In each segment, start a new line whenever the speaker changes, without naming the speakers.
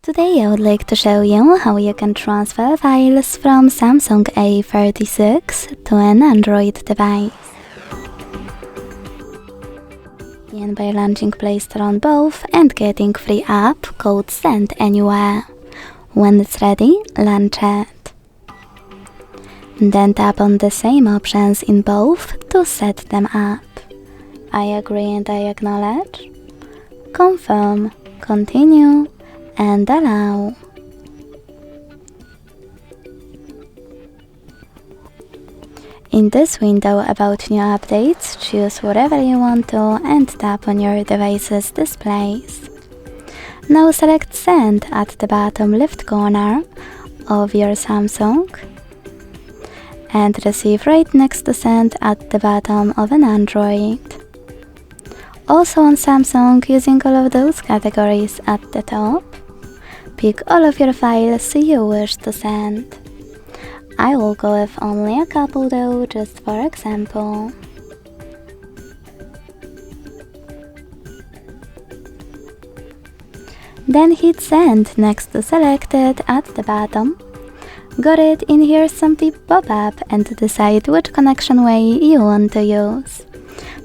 Today I would like to show you how you can transfer files from Samsung A36 to an Android device. Begin by launching Play Store on both and getting free app code Send Anywhere. When it's ready, launch it. Then tap on the same options in both to set them up. I agree and I acknowledge. Confirm, continue, and allow. In this window about new updates, choose whatever you want to and tap on your device's displays. Now select Send at the bottom left corner of your Samsung and Receive right next to Send at the bottom of an Android. Also on Samsung, using all of those categories at the top, pick all of your files you wish to send. I will go with only a couple though, just for example. Then hit Send next to Selected at the bottom. Got it? In here simply pop up and decide which connection way you want to use.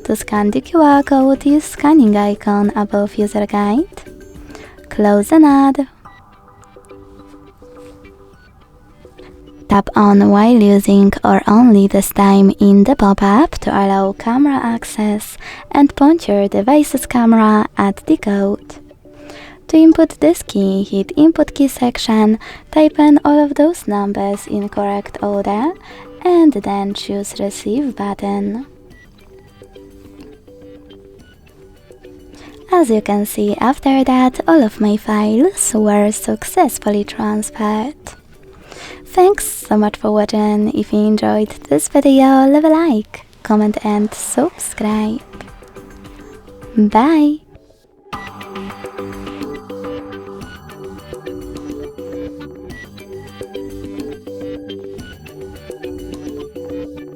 To scan the QR code, use scanning icon above user guide. Close and add. Tap on while using or only this time in the pop-up to allow camera access and point your device's camera at the code. To input this key, hit Input Key section, type in all of those numbers in correct order, and then choose Receive button. As you can see, after that, all of my files were successfully transferred. Thanks so much for watching. If you enjoyed this video, leave a like, comment and subscribe. Bye!